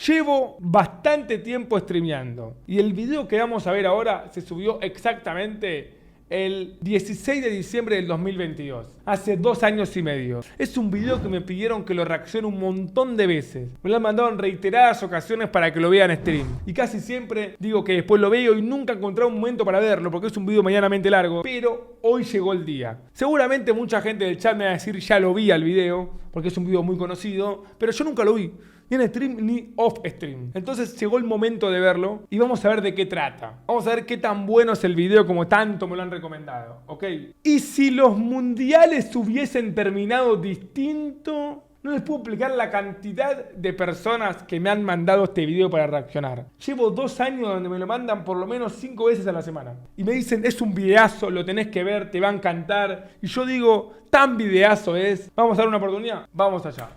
Llevo bastante tiempo streameando y el video que vamos a ver ahora se subió exactamente el 16 de diciembre del 2022, hace 2 años y medio. Es un video que me pidieron que lo reaccione un montón de veces. Me lo han mandado en reiteradas ocasiones para que lo vean en stream. Y casi siempre digo que después lo veo y nunca he encontrado un momento para verlo porque es un video medianamente largo. Pero hoy llegó el día. Seguramente mucha gente del chat me va a decir ya lo vi al video porque es un video muy conocido, pero yo nunca lo vi. Ni en stream ni off stream. Entonces llegó el momento de verlo y vamos a ver de qué trata. Vamos a ver qué tan bueno es el video como tanto me lo han recomendado. ¿Ok? Y si los mundiales hubiesen terminado distinto, no les puedo explicar la cantidad de personas que me han mandado este video para reaccionar. Llevo 2 años donde me lo mandan por lo menos 5 veces a la semana. Y me dicen, es un videazo, lo tenés que ver, te va a encantar. Y yo digo, tan videazo es. ¿Vamos a dar una oportunidad? Vamos allá.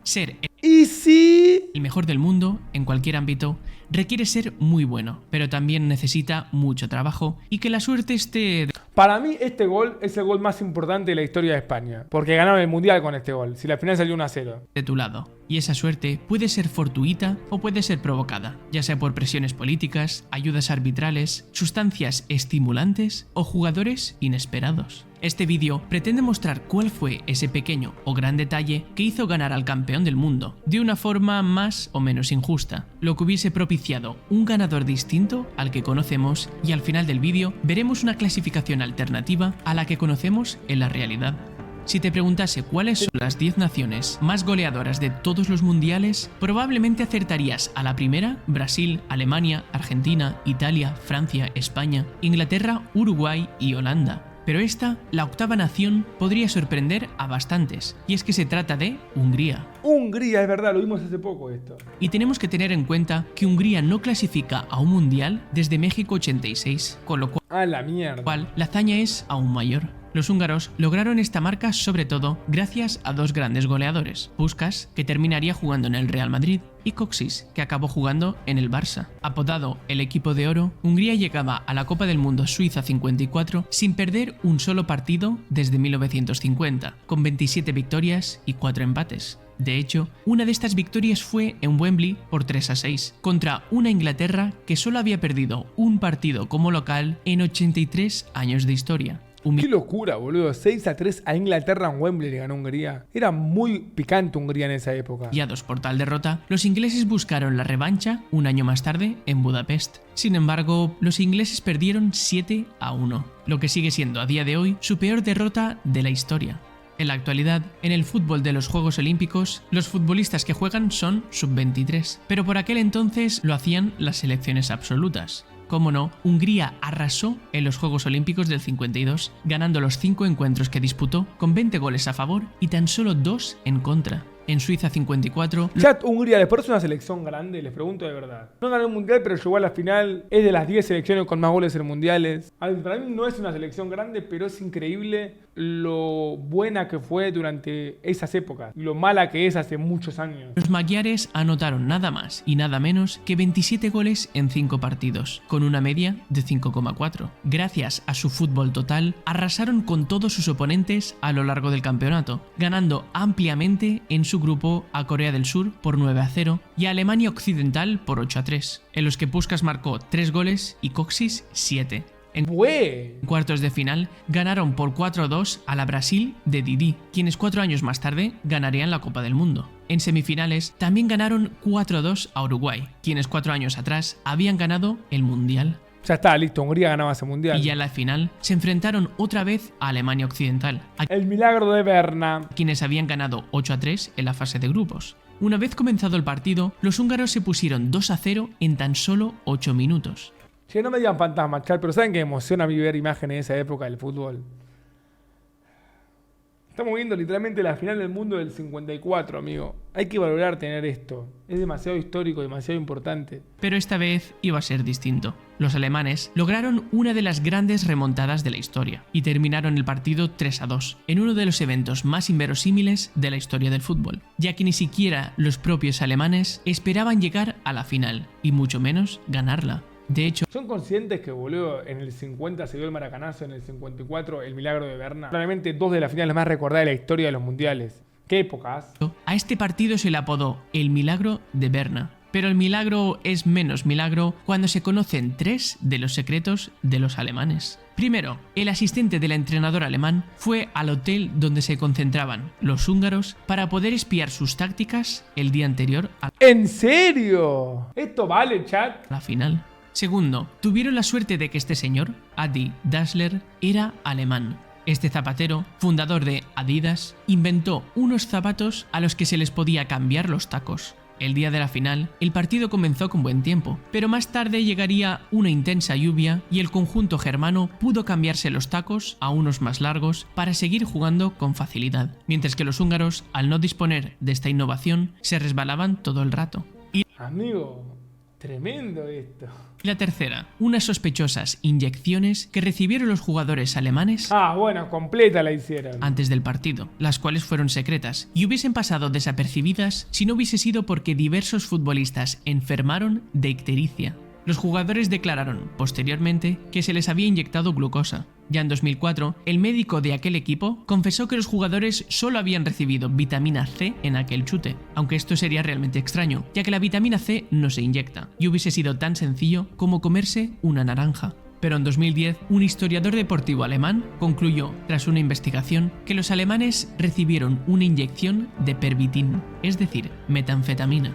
Ser ¿Y si? el mejor del mundo en cualquier ámbito requiere ser muy bueno, pero también necesita mucho trabajo y que la suerte esté Para mí este gol es el gol más importante de la historia de España, porque ganaron el Mundial con este gol, si la final salió 1-0. de tu lado. Y esa suerte puede ser fortuita o puede ser provocada, ya sea por presiones políticas, ayudas arbitrales, sustancias estimulantes o jugadores inesperados. Este vídeo pretende mostrar cuál fue ese pequeño o gran detalle que hizo ganar al campeón del mundo, de una forma más o menos injusta, lo que hubiese propiciado un ganador distinto al que conocemos, y al final del vídeo veremos una clasificación alternativa a la que conocemos en la realidad. Si te preguntase cuáles son las 10 naciones más goleadoras de todos los mundiales, probablemente acertarías a la primera: Brasil, Alemania, Argentina, Italia, Francia, España, Inglaterra, Uruguay y Holanda. Pero esta, la octava nación, podría sorprender a bastantes, y es que se trata de Hungría. Hungría, es verdad, lo vimos hace poco esto. Y tenemos que tener en cuenta que Hungría no clasifica a un mundial desde México 86, con lo A la mierda. cual la hazaña es aún mayor. Los húngaros lograron esta marca sobre todo gracias a 2 grandes goleadores: Puskás, que terminaría jugando en el Real Madrid, y Kocsis, que acabó jugando en el Barça. Apodado el equipo de oro, Hungría llegaba a la Copa del Mundo Suiza 54 sin perder un solo partido desde 1950, con 27 victorias y 4 empates. De hecho, una de estas victorias fue en Wembley por 3-6, contra una Inglaterra que solo había perdido un partido como local en 83 años de historia. Qué locura, boludo. 6-3 a Inglaterra en Wembley le ganó Hungría. Era muy picante Hungría en esa época. Guiados por tal derrota, los ingleses buscaron la revancha un año más tarde en Budapest. Sin embargo, los ingleses perdieron 7-1, lo que sigue siendo a día de hoy su peor derrota de la historia. En la actualidad, en el fútbol de los Juegos Olímpicos, los futbolistas que juegan son sub-23, pero por aquel entonces lo hacían las selecciones absolutas. Cómo no, Hungría arrasó en los Juegos Olímpicos del 52, ganando los 5 encuentros que disputó con 20 goles a favor y tan solo 2 en contra. En Suiza 54... Chat, Hungría, ¿les parece una selección grande? Les pregunto de verdad. No ganó el Mundial, pero llegó a la final. Es de las 10 selecciones con más goles en mundiales. Para mí no es una selección grande, pero es increíble lo buena que fue durante esas épocas. Y lo mala que es hace muchos años. Los magyares anotaron nada más y nada menos que 27 goles en 5 partidos, con una media de 5,4. Gracias a su fútbol total, arrasaron con todos sus oponentes a lo largo del campeonato, ganando ampliamente en su grupo a Corea del Sur por 9-0 y a Alemania Occidental por 8-3, en los que Puskás marcó 3 goles y Kocsis 7. En cuartos de final ganaron por 4-2 a la Brasil de Didi, quienes 4 años más tarde ganarían la Copa del Mundo. En semifinales también ganaron 4-2 a Uruguay, quienes 4 años atrás habían ganado el Mundial. Ya está, listo, Hungría ganaba ese Mundial. Y ya en la final se enfrentaron otra vez a Alemania Occidental, el milagro de Berna, quienes habían ganado 8-3 en la fase de grupos. Una vez comenzado el partido, los húngaros se pusieron 2-0 en tan solo 8 minutos. Che, no me digan fantasma, chat, pero ¿saben qué emociona a mí ver imágenes de esa época del fútbol? Estamos viendo literalmente la final del mundo del 54, amigo. Hay que valorar tener esto. Es demasiado histórico, demasiado importante. Pero esta vez iba a ser distinto. Los alemanes lograron una de las grandes remontadas de la historia y terminaron el partido 3-2, en uno de los eventos más inverosímiles de la historia del fútbol, ya que ni siquiera los propios alemanes esperaban llegar a la final, y mucho menos ganarla. De hecho, ¿son conscientes que, boludo, en el 50 se dio el maracanazo, en el 54 el milagro de Berna? Probablemente 2 de las finales más recordadas de la historia de los mundiales. ¿Qué épocas? A este partido se le apodó el milagro de Berna. Pero el milagro es menos milagro cuando se conocen 3 de los secretos de los alemanes. Primero, el asistente del entrenador alemán fue al hotel donde se concentraban los húngaros para poder espiar sus tácticas el día anterior a ¿En serio? ¿Esto vale, chat? la final. Segundo, tuvieron la suerte de que este señor, Adi Dassler, era alemán. Este zapatero, fundador de Adidas, inventó unos zapatos a los que se les podía cambiar los tacos. El día de la final, el partido comenzó con buen tiempo, pero más tarde llegaría una intensa lluvia y el conjunto germano pudo cambiarse los tacos a unos más largos para seguir jugando con facilidad, mientras que los húngaros, al no disponer de esta innovación, se resbalaban todo el rato. Amigo, tremendo esto. Y la tercera, unas sospechosas inyecciones que recibieron los jugadores alemanes Bueno, completa la hicieron. antes del partido, las cuales fueron secretas y hubiesen pasado desapercibidas si no hubiese sido porque diversos futbolistas enfermaron de ictericia. Los jugadores declararon posteriormente que se les había inyectado glucosa. Ya en 2004, el médico de aquel equipo confesó que los jugadores solo habían recibido vitamina C en aquel chute, aunque esto sería realmente extraño, ya que la vitamina C no se inyecta, y hubiese sido tan sencillo como comerse una naranja. Pero en 2010, un historiador deportivo alemán concluyó, tras una investigación, que los alemanes recibieron una inyección de pervitin, es decir, metanfetamina.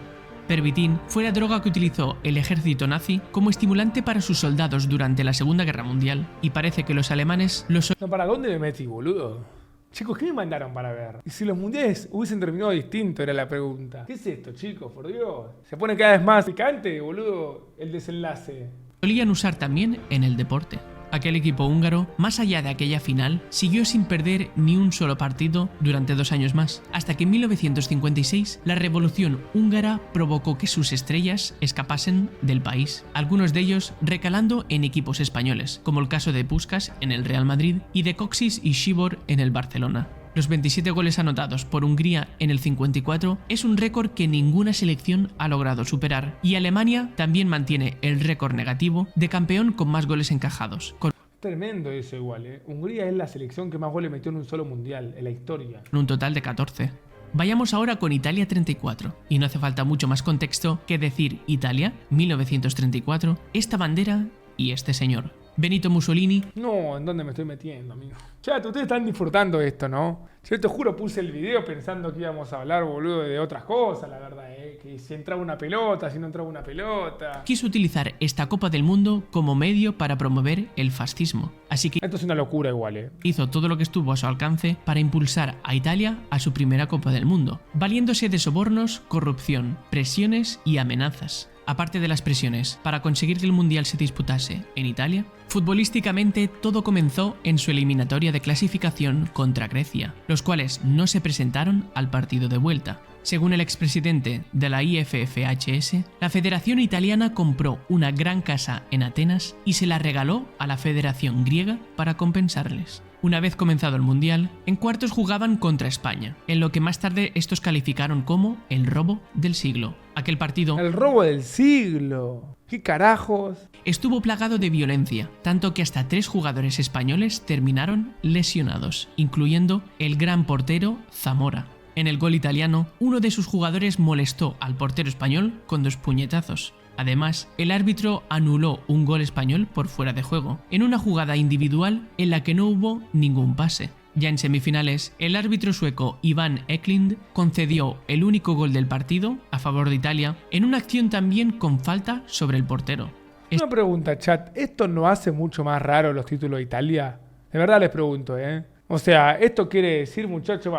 Pervitin fue la droga que utilizó el ejército nazi como estimulante para sus soldados durante la Segunda Guerra Mundial, y parece que los alemanes lo No, ¿para dónde me metí, boludo? Chicos, ¿qué me mandaron para ver? Y si los mundiales hubiesen terminado distinto, era la pregunta. ¿Qué es esto, chicos? Por Dios. Se pone cada vez más picante, boludo, el desenlace. solían usar también en el deporte. Aquel equipo húngaro, más allá de aquella final, siguió sin perder ni un solo partido durante 2 años más, hasta que en 1956 la revolución húngara provocó que sus estrellas escapasen del país, algunos de ellos recalando en equipos españoles, como el caso de Puskás en el Real Madrid y de Kocsis y Sibor en el Barcelona. Los 27 goles anotados por Hungría en el 54 es un récord que ninguna selección ha logrado superar, y Alemania también mantiene el récord negativo de campeón con más goles encajados, con Tremendo eso igual, ¿eh? Hungría es la selección que más goles metió en un solo mundial, en la historia. un total de 14. Vayamos ahora con Italia 34, y no hace falta mucho más contexto que decir Italia, 1934, esta bandera y este señor. Benito Mussolini. No, ¿en dónde me estoy metiendo, amigo? Chat, ustedes están disfrutando esto, ¿no? Yo te juro, puse el video pensando que íbamos a hablar, boludo, de otras cosas, la verdad, que si entraba una pelota, si no entraba una pelota. Quiso utilizar esta Copa del Mundo como medio para promover el fascismo. Así que Esto es una locura igual, ¿eh? hizo todo lo que estuvo a su alcance para impulsar a Italia a su primera Copa del Mundo, valiéndose de sobornos, corrupción, presiones y amenazas. Aparte de las presiones para conseguir que el Mundial se disputase en Italia, futbolísticamente todo comenzó en su eliminatoria de clasificación contra Grecia, los cuales no se presentaron al partido de vuelta. Según el expresidente de la IFFHS, la Federación Italiana compró una gran casa en Atenas y se la regaló a la Federación Griega para compensarles. Una vez comenzado el Mundial, en cuartos jugaban contra España, en lo que más tarde estos calificaron como el robo del siglo. Aquel partido El robo del siglo. ¿Qué carajos? estuvo plagado de violencia, tanto que hasta 3 jugadores españoles terminaron lesionados, incluyendo el gran portero Zamora. En el gol italiano, uno de sus jugadores molestó al portero español con 2 puñetazos. Además, el árbitro anuló un gol español por fuera de juego, en una jugada individual en la que no hubo ningún pase. Ya en semifinales, el árbitro sueco Ivan Eklund concedió el único gol del partido a favor de Italia, en una acción también con falta sobre el portero. Una pregunta, chat. ¿Esto no hace mucho más raro los títulos de Italia? De verdad les pregunto, ¿eh? O sea, esto quiere decir, muchachos,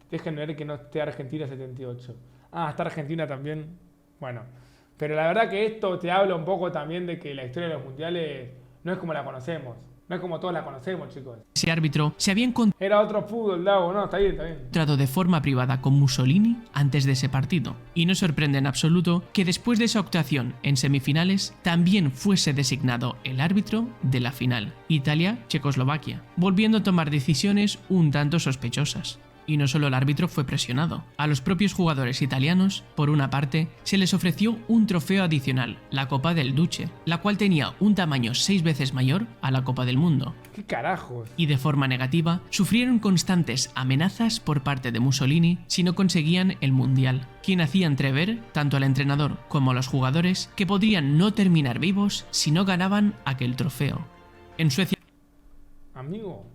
déjenme ver que no esté Argentina 78. Está Argentina también. Bueno, pero la verdad que esto te habla un poco también de que la historia de los mundiales no es como la conocemos. No es como todos la conocemos, chicos. Ese árbitro se había encontrado Era otro fútbol, Dago, ¿no? Está bien, está bien. de forma privada con Mussolini antes de ese partido, y no sorprende en absoluto que después de esa actuación en semifinales también fuese designado el árbitro de la final, Italia-Checoslovaquia, volviendo a tomar decisiones un tanto sospechosas. Y no solo el árbitro fue presionado. A los propios jugadores italianos, por una parte, se les ofreció un trofeo adicional, la Copa del Duce, la cual tenía un tamaño 6 veces mayor a la Copa del Mundo. ¿Qué carajos? Y de forma negativa, sufrieron constantes amenazas por parte de Mussolini si no conseguían el Mundial, quien hacía entrever, tanto al entrenador como a los jugadores, que podrían no terminar vivos si no ganaban aquel trofeo. En Suecia Amigo,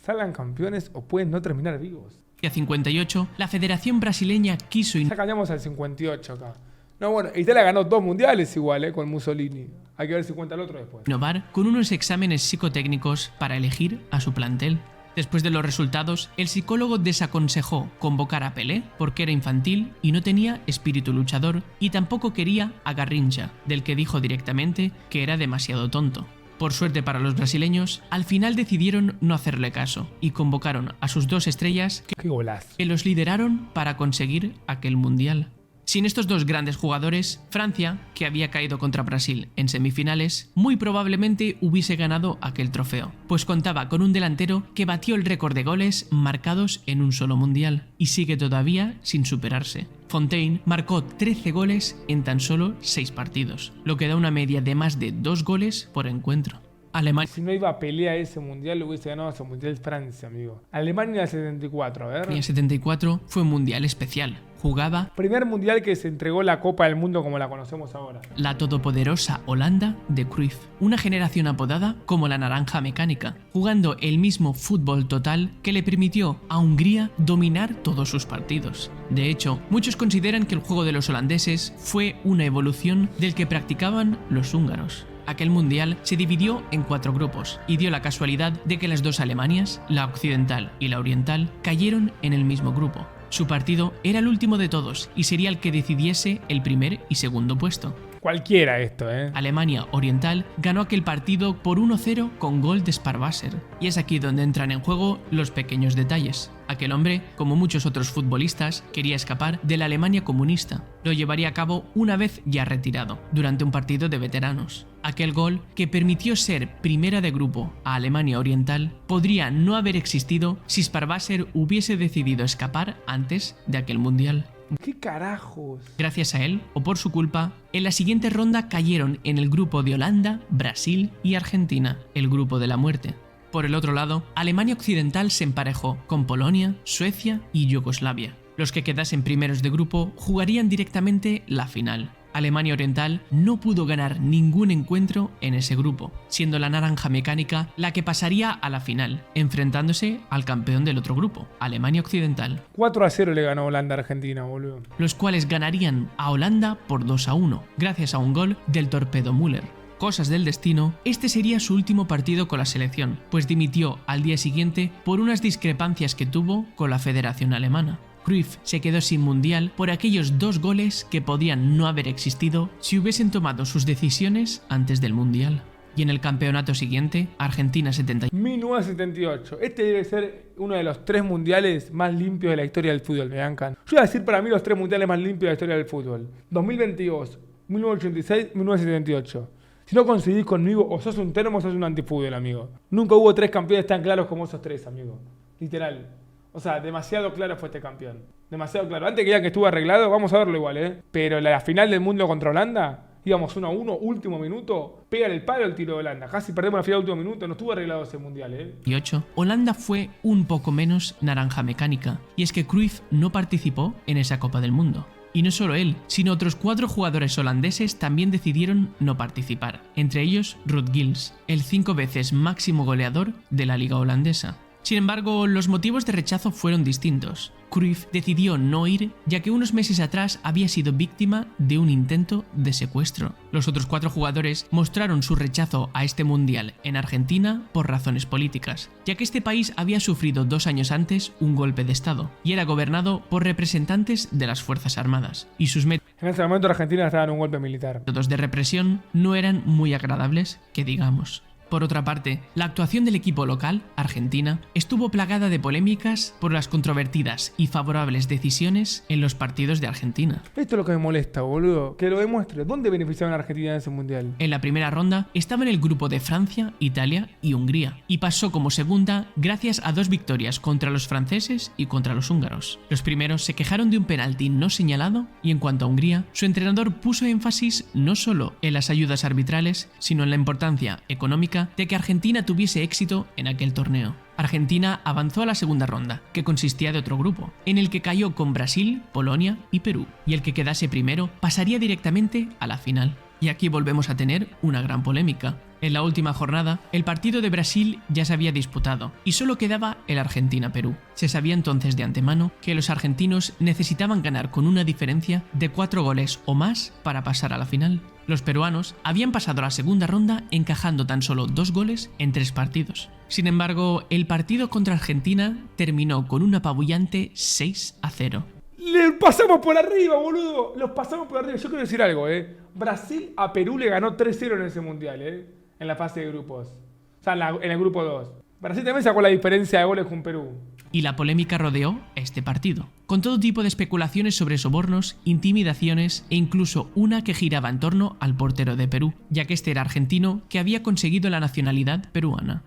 salgan campeones o pueden no terminar vivos. 58, la Federación Brasileña quiso Ya cambiamos al 58 acá. No, bueno, Italia ganó 2 mundiales igual, con Mussolini. Hay que ver si cuenta el otro después. innovar con unos exámenes psicotécnicos para elegir a su plantel. Después de los resultados, el psicólogo desaconsejó convocar a Pelé porque era infantil y no tenía espíritu luchador, y tampoco quería a Garrincha, del que dijo directamente que era demasiado tonto. Por suerte para los brasileños, al final decidieron no hacerle caso y convocaron a sus 2 estrellas Qué golazo. que los lideraron para conseguir aquel mundial. Sin estos 2 grandes jugadores, Francia, que había caído contra Brasil en semifinales, muy probablemente hubiese ganado aquel trofeo, pues contaba con un delantero que batió el récord de goles marcados en un solo mundial y sigue todavía sin superarse. Fontaine marcó 13 goles en tan solo 6 partidos, lo que da una media de más de 2 goles por encuentro. Alemania Si no iba a pelear ese mundial, lo hubiese ganado ese mundial Francia, amigo. Alemania 74, a ver. 74 fue un mundial especial. Jugaba Primer mundial que se entregó la Copa del Mundo como la conocemos ahora. la todopoderosa Holanda de Cruyff, una generación apodada como la naranja mecánica, jugando el mismo fútbol total que le permitió a Hungría dominar todos sus partidos. De hecho, muchos consideran que el juego de los holandeses fue una evolución del que practicaban los húngaros. Aquel mundial se dividió en 4 grupos y dio la casualidad de que las 2 Alemanias, la occidental y la oriental, cayeron en el mismo grupo. Su partido era el último de todos y sería el que decidiese el primer y segundo puesto. Cualquiera esto, Alemania Oriental ganó aquel partido por 1-0 con gol de Sparwasser. Y es aquí donde entran en juego los pequeños detalles. Aquel hombre, como muchos otros futbolistas, quería escapar de la Alemania comunista. Lo llevaría a cabo una vez ya retirado, durante un partido de veteranos. Aquel gol, que permitió ser primera de grupo a Alemania Oriental, podría no haber existido si Sparwasser hubiese decidido escapar antes de aquel mundial. ¿Qué carajos? Gracias a él, o por su culpa, en la siguiente ronda cayeron en el grupo de Holanda, Brasil y Argentina, el grupo de la muerte. Por el otro lado, Alemania Occidental se emparejó con Polonia, Suecia y Yugoslavia. Los que quedasen primeros de grupo jugarían directamente la final. Alemania Oriental no pudo ganar ningún encuentro en ese grupo, siendo la naranja mecánica la que pasaría a la final, enfrentándose al campeón del otro grupo, Alemania Occidental. 4-0 le ganó Holanda a Argentina, boludo. Los cuales ganarían a Holanda por 2-1, gracias a un gol del torpedo Müller. Cosas del destino, este sería su último partido con la selección, pues dimitió al día siguiente por unas discrepancias que tuvo con la Federación Alemana. Cruyff se quedó sin mundial por aquellos 2 goles que podían no haber existido si hubiesen tomado sus decisiones antes del mundial. Y en el campeonato siguiente, Argentina 1978. Este debe ser uno de los 3 mundiales más limpios de la historia del fútbol, me bancan. Yo voy a decir para mí los 3 mundiales más limpios de la historia del fútbol. 2022, 1986, 1978. Si no coincidís conmigo, o sos un termo o sos un antifútbol, amigo. Nunca hubo 3 campeones tan claros como esos 3, amigo. Literal. O sea, demasiado claro fue este campeón. Demasiado claro. Antes que digan que estuvo arreglado, vamos a verlo igual, Pero la final del mundo contra Holanda, íbamos 1-1, último minuto, pega el palo el tiro de Holanda. Casi perdemos la final del último minuto, no estuvo arreglado ese mundial, 8, Holanda fue un poco menos naranja mecánica. Y es que Cruyff no participó en esa Copa del Mundo. Y no solo él, sino otros 4 jugadores holandeses también decidieron no participar. Entre ellos, Ruud Gills, el 5 veces máximo goleador de la liga holandesa. Sin embargo, los motivos de rechazo fueron distintos. Cruyff decidió no ir, ya que unos meses atrás había sido víctima de un intento de secuestro. Los otros 4 jugadores mostraron su rechazo a este mundial en Argentina por razones políticas, ya que este país había sufrido 2 años antes un golpe de estado y era gobernado por representantes de las Fuerzas Armadas, y sus En ese momento Argentina estaba en un golpe militar. métodos de represión no eran muy agradables, que digamos. Por otra parte, la actuación del equipo local, Argentina, estuvo plagada de polémicas por las controvertidas y favorables decisiones en los partidos de Argentina. Esto es lo que me molesta, boludo. Que lo demuestre. ¿Dónde beneficiaron a Argentina en ese mundial? En la primera ronda estaba en el grupo de Francia, Italia y Hungría, y pasó como segunda gracias a 2 victorias contra los franceses y contra los húngaros. Los primeros se quejaron de un penalti no señalado, y en cuanto a Hungría, su entrenador puso énfasis no solo en las ayudas arbitrales, sino en la importancia económica de que Argentina tuviese éxito en aquel torneo. Argentina avanzó a la segunda ronda, que consistía de otro grupo, en el que cayó con Brasil, Polonia y Perú, y el que quedase primero pasaría directamente a la final. Y aquí volvemos a tener una gran polémica. En la última jornada, el partido de Brasil ya se había disputado y solo quedaba el Argentina-Perú. Se sabía entonces de antemano que los argentinos necesitaban ganar con una diferencia de 4 goles o más para pasar a la final. Los peruanos habían pasado a la segunda ronda encajando tan solo 2 goles en 3 partidos. Sin embargo, el partido contra Argentina terminó con un apabullante 6-0. ¡Le pasamos por arriba, boludo! Los pasamos por arriba. Yo quiero decir algo, Brasil a Perú le ganó 3-0 en ese mundial, en la fase de grupos. O sea, en el grupo 2. Brasil también sacó la diferencia de goles con Perú. Y la polémica rodeó este partido, con todo tipo de especulaciones sobre sobornos, intimidaciones e incluso una que giraba en torno al portero de Perú, ya que este era argentino que había conseguido la nacionalidad peruana.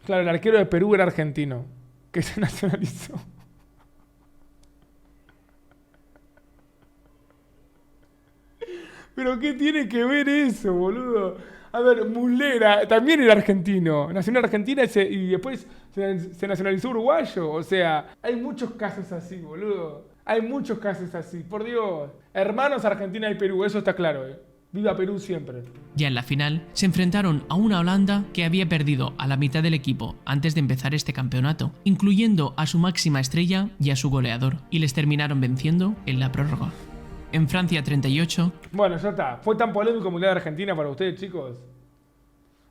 Claro, el arquero de Perú era argentino, que se nacionalizó. ¿Pero qué tiene que ver eso, boludo? A ver, Muslera también era argentino. Nació en Argentina y después se nacionalizó uruguayo. O sea, hay muchos casos así, boludo. Hay muchos casos así, por Dios. Hermanos Argentina y Perú, eso está claro, Viva Perú siempre. Ya en la final, se enfrentaron a una Holanda que había perdido a la mitad del equipo antes de empezar este campeonato, incluyendo a su máxima estrella y a su goleador, y les terminaron venciendo en la prórroga. En Francia 38... Bueno, ya está. ¿Fue tan polémico el Mundial de Argentina para ustedes, chicos?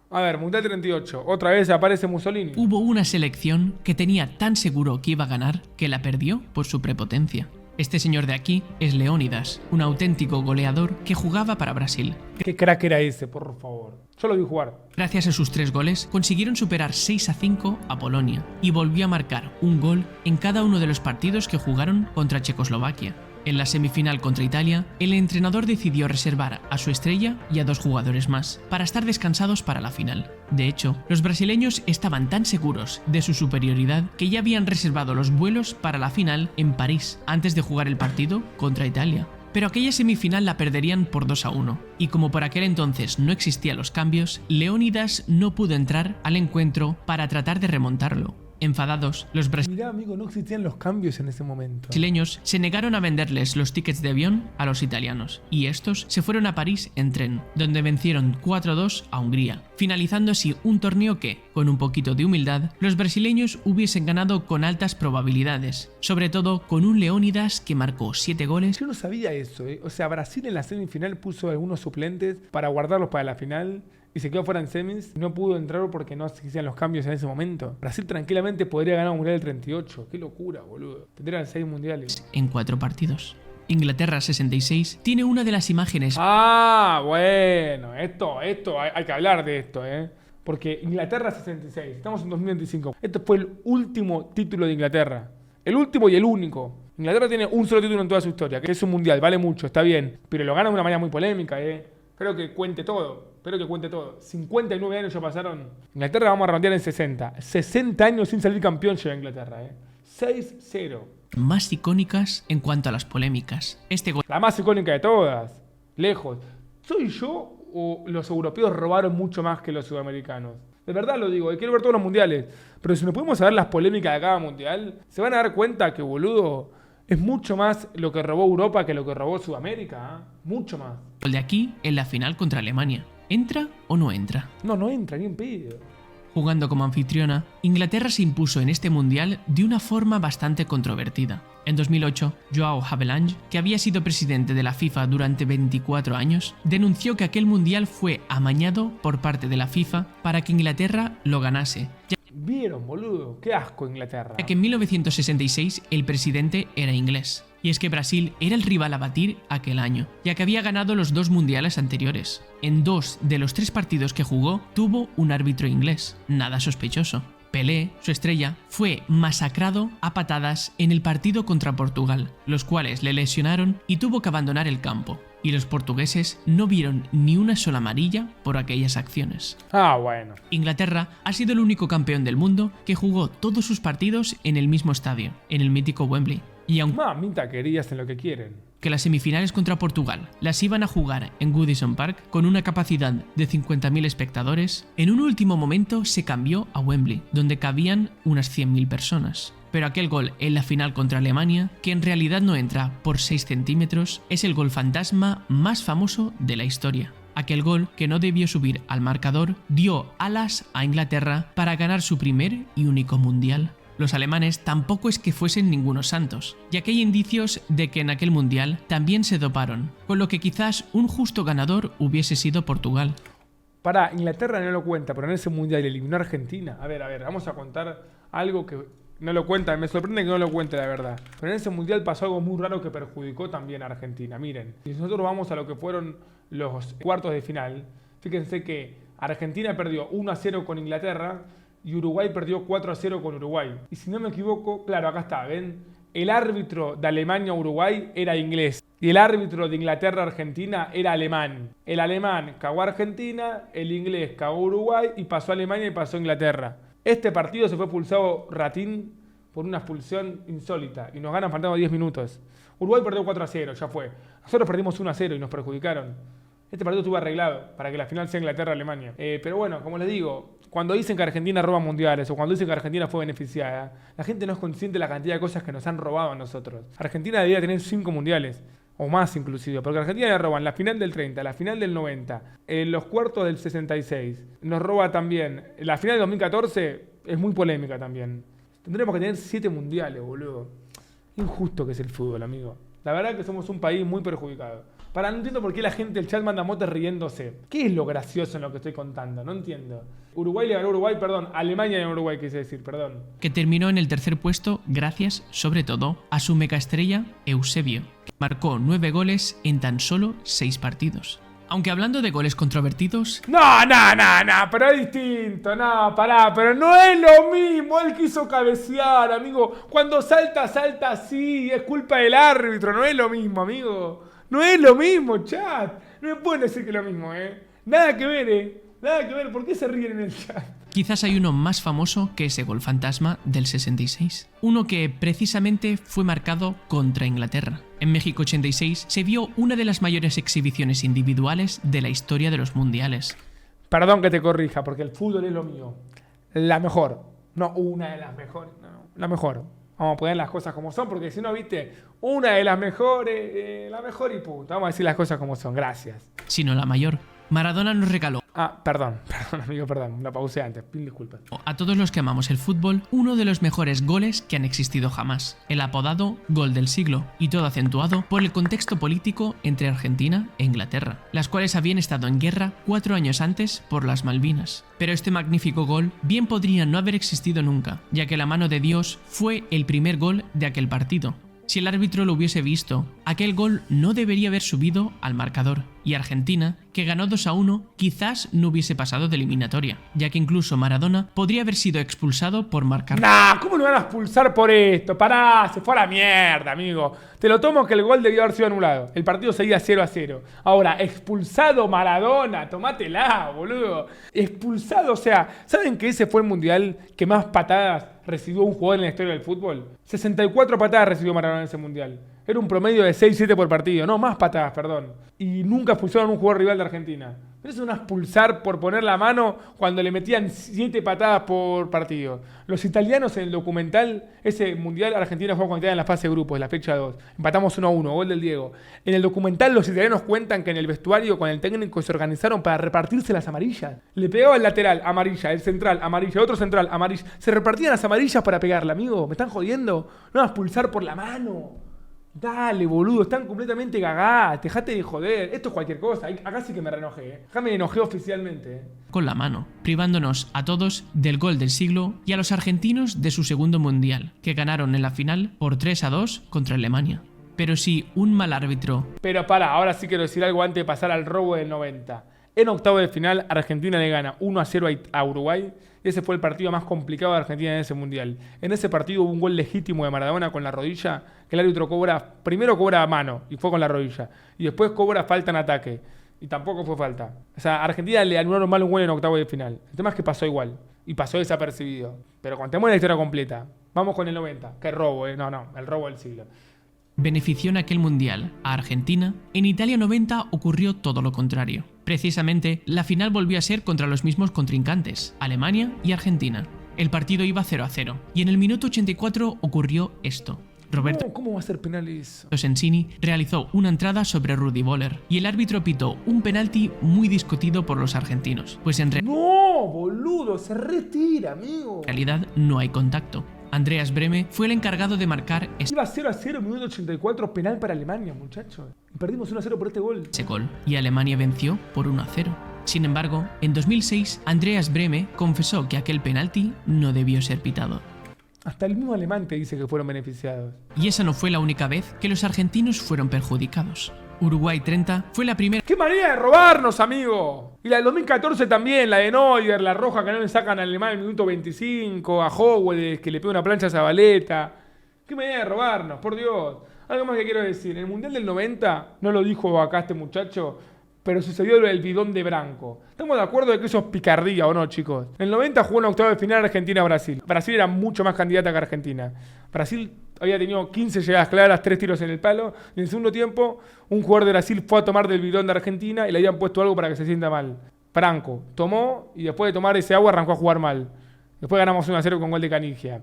A ver, Mundial 38. Otra vez aparece Mussolini. Hubo una selección que tenía tan seguro que iba a ganar que la perdió por su prepotencia. Este señor de aquí es Leónidas, un auténtico goleador que jugaba para Brasil. ¿Qué crack era ese, por favor? Yo lo vi jugar. Gracias a sus 3 goles, consiguieron superar 6-5 a Polonia y volvió a marcar un gol en cada uno de los partidos que jugaron contra Checoslovaquia. En la semifinal contra Italia, el entrenador decidió reservar a su estrella y a 2 jugadores más, para estar descansados para la final. De hecho, los brasileños estaban tan seguros de su superioridad que ya habían reservado los vuelos para la final en París, antes de jugar el partido contra Italia. Pero aquella semifinal la perderían por 2-1, y como por aquel entonces no existían los cambios, Leónidas no pudo entrar al encuentro para tratar de remontarlo. Enfadados, los Mirá, amigo, no existían los cambios en ese momento. brasileños se negaron a venderles los tickets de avión a los italianos, y estos se fueron a París en tren, donde vencieron 4-2 a Hungría, finalizando así un torneo que, con un poquito de humildad, los brasileños hubiesen ganado con altas probabilidades, sobre todo con un Leónidas que marcó 7 goles. Yo no sabía eso, O sea, Brasil en la semifinal puso algunos suplentes para guardarlos para la final y se quedó fuera en semis. No pudo entrar porque no existían los cambios en ese momento. Brasil tranquilamente podría ganar un mundial del 38. Qué locura, boludo. Tendrían 6 mundiales. En 4 partidos. Inglaterra 66 tiene una de las imágenes. Ah, bueno. Esto, hay que hablar de esto, Porque Inglaterra 66. Estamos en 2025. Este fue el último título de Inglaterra. El último y el único. Inglaterra tiene un solo título en toda su historia, que es un mundial. Vale mucho, está bien. Pero lo gana de una manera muy polémica, Creo que cuente todo. 59 años ya pasaron. Inglaterra vamos a redondear en 60. 60 años sin salir campeón lleva Inglaterra, 6-0. Más icónicas en cuanto a las polémicas. Este gol. La más icónica de todas. Lejos. ¿Soy yo o los europeos robaron mucho más que los sudamericanos? De verdad lo digo, quiero ver todos los mundiales. Pero si nos podemos saber las polémicas de cada mundial, se van a dar cuenta que, boludo, es mucho más lo que robó Europa que lo que robó Sudamérica. Mucho más. El de aquí en la final contra Alemania. ¿Entra o no entra? No entra ni en pedo. Jugando como anfitriona, Inglaterra se impuso en este mundial de una forma bastante controvertida. En 2008, João Havelange, que había sido presidente de la FIFA durante 24 años, denunció que aquel mundial fue amañado por parte de la FIFA para que Inglaterra lo ganase. ¿Vieron, boludo? Qué asco Inglaterra. Ya que en 1966 el presidente era inglés. Y es que Brasil era el rival a batir aquel año, ya que había ganado los 2 mundiales anteriores. En 2 de los 3 partidos que jugó, tuvo un árbitro inglés, nada sospechoso. Pelé, su estrella, fue masacrado a patadas en el partido contra Portugal, los cuales le lesionaron y tuvo que abandonar el campo. Y los portugueses no vieron ni una sola amarilla por aquellas acciones. Bueno. Inglaterra ha sido el único campeón del mundo que jugó todos sus partidos en el mismo estadio, en el mítico Wembley. Y aunque Mamita querida, hacen lo que quieren. que las semifinales contra Portugal las iban a jugar en Goodison Park con una capacidad de 50.000 espectadores, en un último momento se cambió a Wembley, donde cabían unas 100.000 personas. Pero aquel gol en la final contra Alemania, que en realidad no entra por 6 centímetros, es el gol fantasma más famoso de la historia. Aquel gol, que no debió subir al marcador, dio alas a Inglaterra para ganar su primer y único mundial. Los alemanes tampoco es que fuesen ningunos santos, ya que hay indicios de que en aquel mundial también se doparon, con lo que quizás un justo ganador hubiese sido Portugal. Para Inglaterra no lo cuenta, pero en ese mundial eliminó a Argentina. A ver, vamos a contar algo que no lo cuenta, me sorprende que no lo cuente la verdad. Pero en ese mundial pasó algo muy raro que perjudicó también a Argentina. Miren, si nosotros vamos a lo que fueron los cuartos de final, fíjense que Argentina perdió 1-0 con Inglaterra y Uruguay perdió 4-0 con Uruguay. Y si no me equivoco, claro, acá está, ¿ven? El árbitro de Alemania-Uruguay era inglés y el árbitro de Inglaterra-Argentina era alemán. El alemán cagó a Argentina, el inglés cagó a Uruguay y pasó a Alemania y pasó a Inglaterra. Este partido se fue expulsado Ratín por una expulsión insólita y nos ganan faltando 10 minutos. Uruguay perdió 4-0, ya fue. Nosotros perdimos 1-0 y nos perjudicaron. Este partido estuvo arreglado para que la final sea Inglaterra-Alemania. Pero bueno, como les digo, cuando dicen que Argentina roba mundiales o cuando dicen que Argentina fue beneficiada, la gente no es consciente de la cantidad de cosas que nos han robado a nosotros. Argentina debería tener 5 mundiales, o más inclusive, porque a Argentina le roban la final del 30, la final del 90, los cuartos del 66. Nos roba también la final del 2014, es muy polémica también. Tendremos que tener 7 mundiales, boludo. Injusto que es el fútbol, amigo. La verdad que somos un país muy perjudicado. No entiendo por qué la gente del chat manda motes riéndose. ¿Qué es lo gracioso en lo que estoy contando? No entiendo. Uruguay le ganó a Uruguay, perdón. Alemania le ganó a Uruguay, quise decir, perdón. Que terminó en el tercer puesto gracias, sobre todo, a su megaestrella Eusebio, que marcó 9 goles en tan solo 6 partidos. Aunque hablando de goles controvertidos... No, pero es distinto, pará, pero no es lo mismo, él quiso cabecear, amigo. Cuando salta así, es culpa del árbitro, no es lo mismo, amigo. No es lo mismo, chat. No me pueden decir que es lo mismo, Nada que ver, nada que ver, ¿por qué se ríen en el chat? Quizás hay uno más famoso que ese gol fantasma del 66. Uno que precisamente fue marcado contra Inglaterra. En México 86 se vio una de las mayores exhibiciones individuales de la historia de los mundiales. Perdón que te corrija, porque el fútbol es lo mío. La mejor. No una de las mejores, no, la mejor. Vamos a poner las cosas como son, porque si no, viste, una de las mejores, la mejor y punto. Vamos a decir las cosas como son, gracias. Sino la mayor. Maradona nos regaló perdón, amigo, la pausé antes, mil disculpas. A todos los que amamos el fútbol, uno de los mejores goles que han existido jamás, el apodado Gol del Siglo, y todo acentuado por el contexto político entre Argentina e Inglaterra, las cuales habían estado en guerra 4 años antes por las Malvinas. Pero este magnífico gol bien podría no haber existido nunca, ya que la mano de Dios fue el primer gol de aquel partido. Si el árbitro lo hubiese visto, aquel gol no debería haber subido al marcador, y Argentina, que ganó 2-1, quizás no hubiese pasado de eliminatoria, ya que incluso Maradona podría haber sido expulsado por marcar. ¿Cómo lo van a expulsar por esto? Pará, se fue a la mierda, amigo. Te lo tomo que el gol debió haber sido anulado. El partido seguía 0-0. Ahora, expulsado Maradona, tomátela, boludo. Expulsado, o sea, ¿saben que ese fue el mundial que más patadas recibió un jugador en la historia del fútbol? 64 patadas recibió Maradona en ese mundial. Era un promedio de 6-7 por partido. No, más patadas, perdón. Y nunca expulsaron a un jugador rival de Argentina. Pero eso no es expulsar por poner la mano cuando le metían 7 patadas por partido. Los italianos en el documental, ese mundial, Argentina jugó con Italia en la fase de grupos, en la fecha 2. Empatamos 1-1, gol del Diego. En el documental los italianos cuentan que en el vestuario con el técnico se organizaron para repartirse las amarillas. Le pegaba el lateral, amarilla, el central, amarilla, otro central, amarilla. Se repartían las amarillas para pegarle, amigo. ¿Me están jodiendo? No vas a expulsar por la mano. Dale, boludo, están completamente cagadas, dejate de joder, esto es cualquier cosa, acá sí que me reenojé, acá me enojé oficialmente. Con la mano, privándonos a todos del gol del siglo y a los argentinos de su segundo mundial, que ganaron en la final por 3-2 contra Alemania. Pero si un mal árbitro... Pero ahora sí quiero decir algo antes de pasar al robo del 90. En octavo de final, Argentina le gana 1-0 a Uruguay. Y ese fue el partido más complicado de Argentina en ese mundial. En ese partido hubo un gol legítimo de Maradona con la rodilla, que el árbitro primero cobra a mano, y fue con la rodilla. Y después cobra falta en ataque. Y tampoco fue falta. O sea, a Argentina le anularon mal un gol en octavo de final. El tema es que pasó igual. Y pasó desapercibido. Pero contemos la historia completa. Vamos con el 90. Qué robo, No, el robo del siglo. Benefició en aquel mundial a Argentina. En Italia 90 ocurrió todo lo contrario. Precisamente, la final volvió a ser contra los mismos contrincantes, Alemania y Argentina. El partido iba 0-0 y en el minuto 84 ocurrió esto. Roberto ¿Cómo va a ser penal eso? Sensini realizó una entrada sobre Rudi Völler y el árbitro pitó un penalti muy discutido por los argentinos, pues en ¡No, boludo! Se retira, amigo. realidad no hay contacto. Andreas Brehme fue el encargado de marcar Iba 0-0, minuto 84, penal para Alemania, muchachos. Y perdimos 1-0 por este gol. ese gol y Alemania venció por 1-0. Sin embargo, en 2006, Andreas Brehme confesó que aquel penalti no debió ser pitado. Hasta el mismo alemán te dice que fueron beneficiados. Y esa no fue la única vez que los argentinos fueron perjudicados. Uruguay 30 fue la primera... ¡Qué manera de robarnos, amigo! Y la del 2014 también, la de Neuer, la roja que no le sacan al alemán en el minuto 25, a Howell que le pega una plancha a Zabaleta. ¡Qué manera de robarnos, por Dios! Algo más que quiero decir, en el Mundial del 90, no lo dijo acá este muchacho, pero sucedió lo del bidón de Branco. ¿Estamos de acuerdo de que eso es picardía o no, chicos? En el 90 jugó en octavo de final Argentina-Brasil. Brasil era mucho más candidata que Argentina. Brasil había tenido 15 llegadas claras, 3 tiros en el palo. Y en el segundo tiempo, un jugador de Brasil fue a tomar del bidón de Argentina y le habían puesto algo para que se sienta mal. Branco tomó y después de tomar ese agua arrancó a jugar mal. Después ganamos 1-0 con gol de Canigia.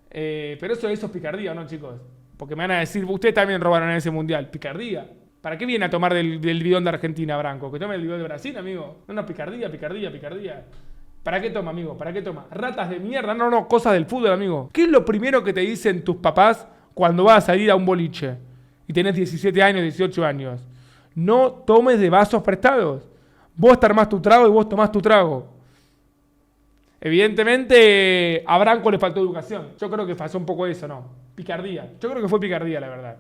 Pero eso es picardía, ¿o no, chicos? Porque me van a decir, ustedes también robaron en ese mundial. ¿Picardía? ¿Para qué viene a tomar del bidón de Argentina, Branco? ¿Que tome el bidón de Brasil, amigo? No, picardía. ¿Para qué toma, amigo? ¿Para qué toma? Ratas de mierda, no, cosas del fútbol, amigo. ¿Qué es lo primero que te dicen tus papás cuando vas a salir a un boliche? Y tenés 17 años, 18 años. No tomes de vasos prestados. Vos te armás tu trago y vos tomás tu trago. Evidentemente, a Branco le faltó educación. Yo creo que pasó un poco eso, ¿no? Picardía. Yo creo que fue picardía, la verdad.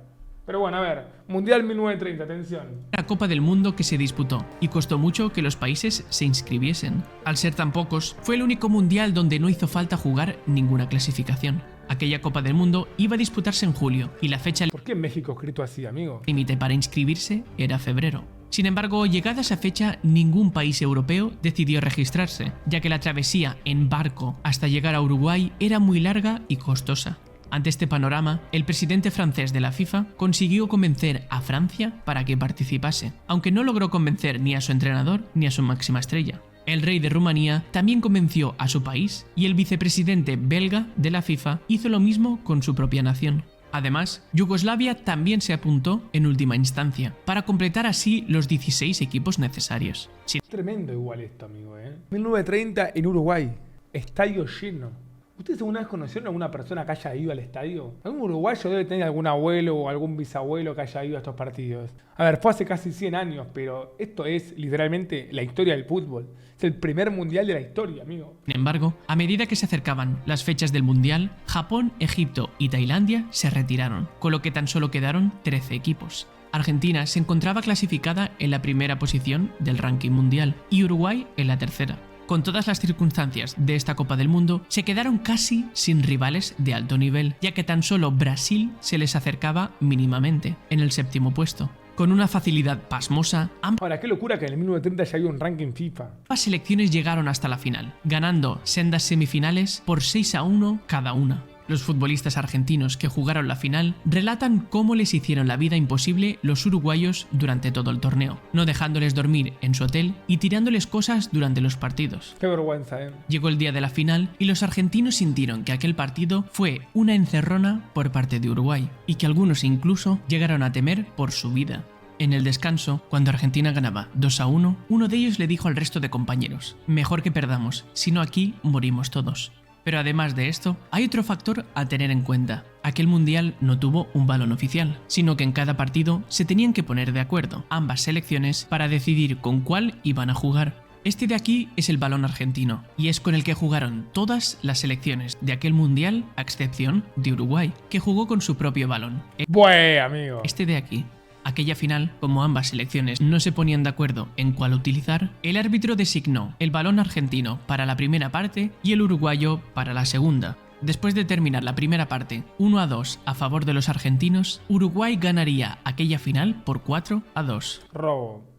Pero bueno, a ver, Mundial 1930, atención. La Copa del Mundo que se disputó y costó mucho que los países se inscribiesen. Al ser tan pocos, fue el único mundial donde no hizo falta jugar ninguna clasificación. Aquella Copa del Mundo iba a disputarse en julio y la fecha ¿Por qué en México escrito así, amigo? límite para inscribirse era febrero. Sin embargo, llegada esa fecha, ningún país europeo decidió registrarse, ya que la travesía en barco hasta llegar a Uruguay era muy larga y costosa. Ante este panorama, el presidente francés de la FIFA consiguió convencer a Francia para que participase, aunque no logró convencer ni a su entrenador ni a su máxima estrella. El rey de Rumanía también convenció a su país y el vicepresidente belga de la FIFA hizo lo mismo con su propia nación. Además, Yugoslavia también se apuntó en última instancia, para completar así los 16 equipos necesarios. Tremendo igual esto, amigo, 1930 en Uruguay, estadio lleno. ¿Ustedes alguna vez conocieron a alguna persona que haya ido al estadio? Algún uruguayo debe tener algún abuelo o algún bisabuelo que haya ido a estos partidos. A ver, fue hace casi 100 años, pero esto es literalmente la historia del fútbol. Es el primer mundial de la historia, amigo. Sin embargo, a medida que se acercaban las fechas del mundial, Japón, Egipto y Tailandia se retiraron, con lo que tan solo quedaron 13 equipos. Argentina se encontraba clasificada en la primera posición del ranking mundial y Uruguay en la tercera. Con todas las circunstancias de esta Copa del Mundo, se quedaron casi sin rivales de alto nivel, ya que tan solo Brasil se les acercaba mínimamente, en el séptimo puesto. Con una facilidad pasmosa, Ahora, qué locura que en el 1930 ya había un ranking FIFA. ambas selecciones llegaron hasta la final, ganando sendas semifinales por 6-1 cada una. Los futbolistas argentinos que jugaron la final relatan cómo les hicieron la vida imposible los uruguayos durante todo el torneo, no dejándoles dormir en su hotel y tirándoles cosas durante los partidos. Qué vergüenza, Llegó el día de la final y los argentinos sintieron que aquel partido fue una encerrona por parte de Uruguay y que algunos incluso llegaron a temer por su vida. En el descanso, cuando Argentina ganaba 2-1, uno de ellos le dijo al resto de compañeros: mejor que perdamos, si no aquí morimos todos. Pero además de esto, hay otro factor a tener en cuenta. Aquel mundial no tuvo un balón oficial, sino que en cada partido se tenían que poner de acuerdo ambas selecciones para decidir con cuál iban a jugar. Este de aquí es el balón argentino y es con el que jugaron todas las selecciones de aquel mundial, a excepción de Uruguay, que jugó con su propio balón. Amigo. Este de aquí. Aquella final, como ambas selecciones no se ponían de acuerdo en cuál utilizar, el árbitro designó el balón argentino para la primera parte y el uruguayo para la segunda. Después de terminar la primera parte 1-2 a favor de los argentinos, Uruguay ganaría aquella final por 4-2. Robo.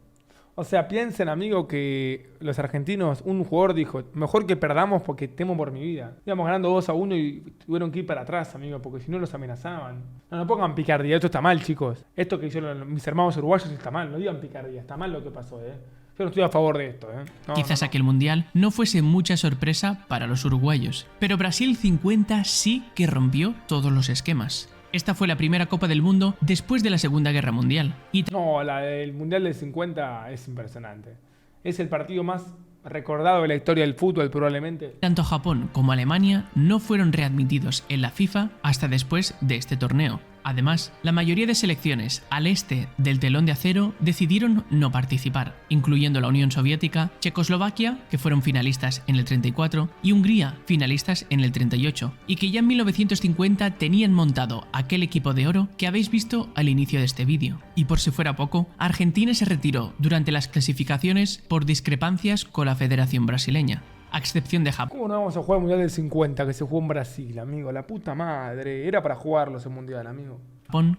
O sea, piensen, amigo, que los argentinos, un jugador dijo, mejor que perdamos porque temo por mi vida. Íbamos ganando 2-1 y tuvieron que ir para atrás, amigo, porque si no los amenazaban. No pongan picardía, esto está mal, chicos. Esto que hicieron mis hermanos uruguayos está mal, no digan picardía, está mal lo que pasó, Yo no estoy a favor de esto, Quizás aquel mundial no fuese mucha sorpresa para los uruguayos, pero Brasil 50 sí que rompió todos los esquemas. Esta fue la primera Copa del Mundo después de la Segunda Guerra Mundial. No, la del Mundial del 50 es impresionante. Es el partido más recordado de la historia del fútbol, probablemente. Tanto Japón como Alemania no fueron readmitidos en la FIFA hasta después de este torneo. Además, la mayoría de selecciones al este del telón de acero decidieron no participar, incluyendo la Unión Soviética, Checoslovaquia, que fueron finalistas en el 34, y Hungría, finalistas en el 38, y que ya en 1950 tenían montado aquel equipo de oro que habéis visto al inicio de este vídeo. Y por si fuera poco, Argentina se retiró durante las clasificaciones por discrepancias con la Federación Brasileña, a excepción de Japón. ¿Cómo no vamos a jugar el Mundial del 50 que se jugó en Brasil, amigo? La puta madre. Era para jugarlo ese Mundial, amigo.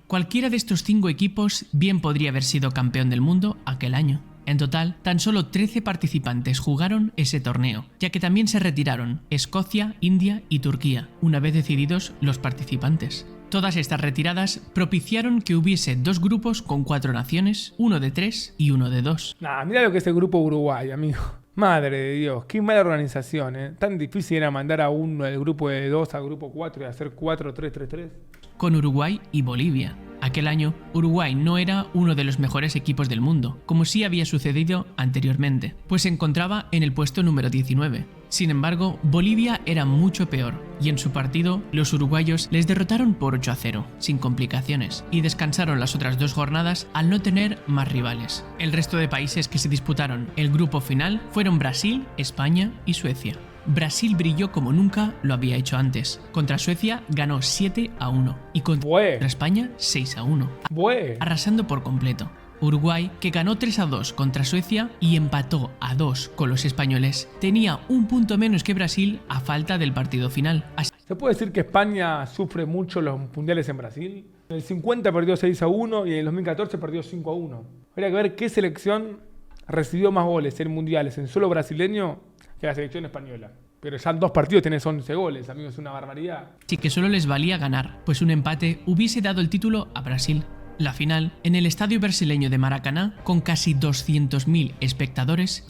Cualquiera de estos 5 equipos bien podría haber sido campeón del mundo aquel año. En total, tan solo 13 participantes jugaron ese torneo, ya que también se retiraron Escocia, India y Turquía, una vez decididos los participantes. Todas estas retiradas propiciaron que hubiese 2 grupos con 4 naciones, uno de 3 y uno de 2. Mira lo que es el grupo Uruguay, amigo. Madre de Dios, qué mala organización, Tan difícil era mandar a uno del grupo de 2 al grupo 4 y hacer 4-3-3-3. Con Uruguay y Bolivia. Aquel año, Uruguay no era uno de los mejores equipos del mundo, como sí había sucedido anteriormente, pues se encontraba en el puesto número 19. Sin embargo, Bolivia era mucho peor, y en su partido, los uruguayos les derrotaron por 8-0, sin complicaciones, y descansaron las otras 2 jornadas al no tener más rivales. El resto de países que se disputaron el grupo final fueron Brasil, España y Suecia. Brasil brilló como nunca lo había hecho antes. Contra Suecia ganó 7-1 y contra España 6-1, arrasando por completo. Uruguay, que ganó 3-2 contra Suecia y empató a 2 con los españoles, tenía un punto menos que Brasil a falta del partido final. ¿Se puede decir que España sufre mucho los mundiales en Brasil? En el 50 perdió 6-1 y en el 2014 perdió 5-1. Habría que ver qué selección recibió más goles en mundiales en suelo brasileño que la selección española. Pero ya en 2 partidos tenés 11 goles, amigos, es una barbaridad. Sí que solo les valía ganar, pues un empate hubiese dado el título a Brasil. La final, en el estadio brasileño de Maracaná, con casi 200.000 espectadores.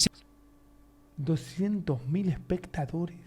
200.000 espectadores.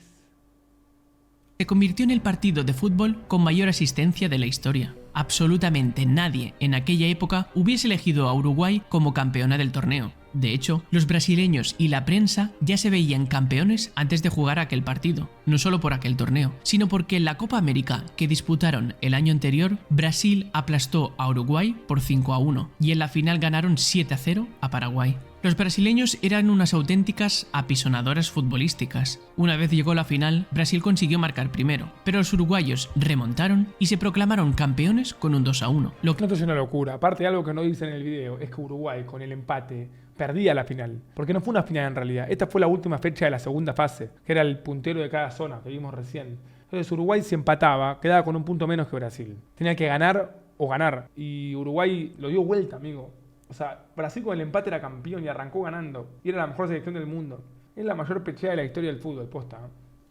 Se convirtió en el partido de fútbol con mayor asistencia de la historia. Absolutamente nadie en aquella época hubiese elegido a Uruguay como campeona del torneo. De hecho, los brasileños y la prensa ya se veían campeones antes de jugar aquel partido, no solo por aquel torneo, sino porque en la Copa América que disputaron el año anterior, Brasil aplastó a Uruguay por 5-1 y en la final ganaron 7-0 a Paraguay. Los brasileños eran unas auténticas apisonadoras futbolísticas. Una vez llegó la final, Brasil consiguió marcar primero, pero los uruguayos remontaron y se proclamaron campeones con un 2-1. Esto es una locura. Aparte, algo que no dice en el video es que Uruguay, con el empate, perdía la final. Porque no fue una final en realidad. Esta fue la última fecha de la segunda fase, que era el puntero de cada zona que vimos recién. Entonces Uruguay se empataba, quedaba con un punto menos que Brasil. Tenía que ganar o ganar. Y Uruguay lo dio vuelta, amigo. O sea, Brasil con el empate era campeón y arrancó ganando. Y era la mejor selección del mundo. Es la mayor pechea de la historia del fútbol, posta.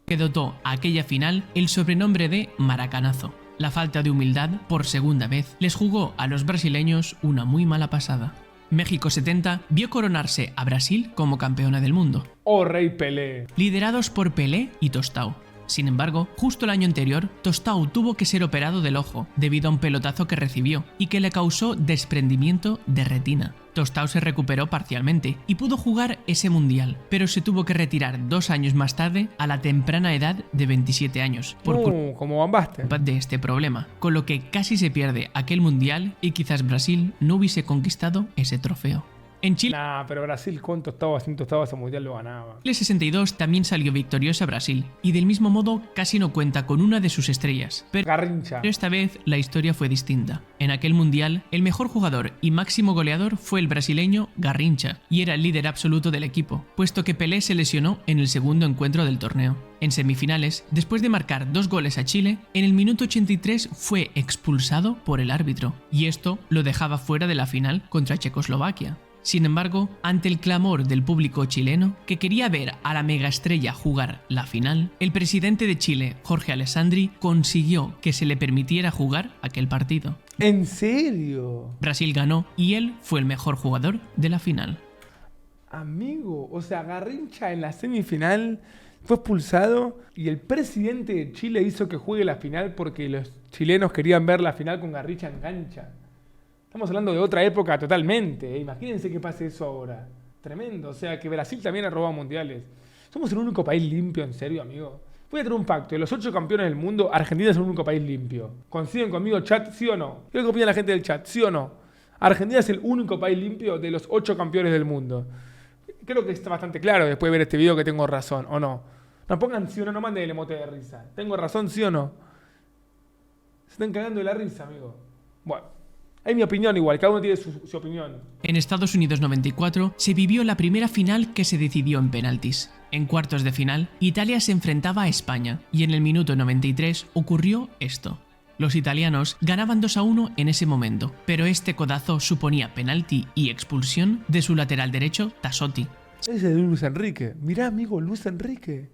Que dotó a aquella final el sobrenombre de Maracanazo. La falta de humildad, por segunda vez, les jugó a los brasileños una muy mala pasada. México 70 vio coronarse a Brasil como campeona del mundo. ¡Oh, Rey Pelé! Liderados por Pelé y Tostão. Sin embargo, justo el año anterior, Tostão tuvo que ser operado del ojo debido a un pelotazo que recibió y que le causó desprendimiento de retina. Tostão se recuperó parcialmente y pudo jugar ese mundial, pero se tuvo que retirar 2 años más tarde a la temprana edad de 27 años por culpa de este problema, con lo que casi se pierde aquel mundial y quizás Brasil no hubiese conquistado ese trofeo. En Chile Nah, pero Brasil con tostado, sin tostado, ese mundial lo ganaba. el 62 también salió victoriosa Brasil, y del mismo modo casi no cuenta con una de sus estrellas, pero Garrincha. esta vez la historia fue distinta. En aquel mundial, el mejor jugador y máximo goleador fue el brasileño Garrincha, y era el líder absoluto del equipo, puesto que Pelé se lesionó en el segundo encuentro del torneo. En semifinales, después de marcar 2 goles a Chile, en el minuto 83 fue expulsado por el árbitro, y esto lo dejaba fuera de la final contra Checoslovaquia. Sin embargo, ante el clamor del público chileno, que quería ver a la megaestrella jugar la final, el presidente de Chile, Jorge Alessandri, consiguió que se le permitiera jugar aquel partido. ¿En serio? Brasil ganó y él fue el mejor jugador de la final. Amigo, o sea, Garrincha en la semifinal fue expulsado y el presidente de Chile hizo que juegue la final porque los chilenos querían ver la final con Garrincha en cancha. Estamos hablando de otra época totalmente, ¿eh? Imagínense que pase eso ahora. Tremendo, o sea, que Brasil también ha robado mundiales. Somos el único país limpio, en serio, amigo. Voy a tener un pacto. De los 8 campeones del mundo, Argentina es el único país limpio. ¿Coinciden conmigo, chat? ¿Sí o no? Quiero que opine la gente del chat, ¿sí o no? Argentina es el único país limpio de los 8 campeones del mundo. Creo que está bastante claro después de ver este video que tengo razón, ¿o no? No pongan sí o no, no manden el emote de risa. ¿Tengo razón, sí o no? Se están cagando de la risa, amigo. Bueno. Es mi opinión igual, cada uno tiene su opinión. En Estados Unidos 94 se vivió la primera final que se decidió en penaltis. En cuartos de final, Italia se enfrentaba a España y en el minuto 93 ocurrió esto. Los italianos ganaban 2-1 en ese momento, pero este codazo suponía penalti y expulsión de su lateral derecho, Tassotti. Ese es de Luis Enrique. Mirá, amigo, Luis Enrique.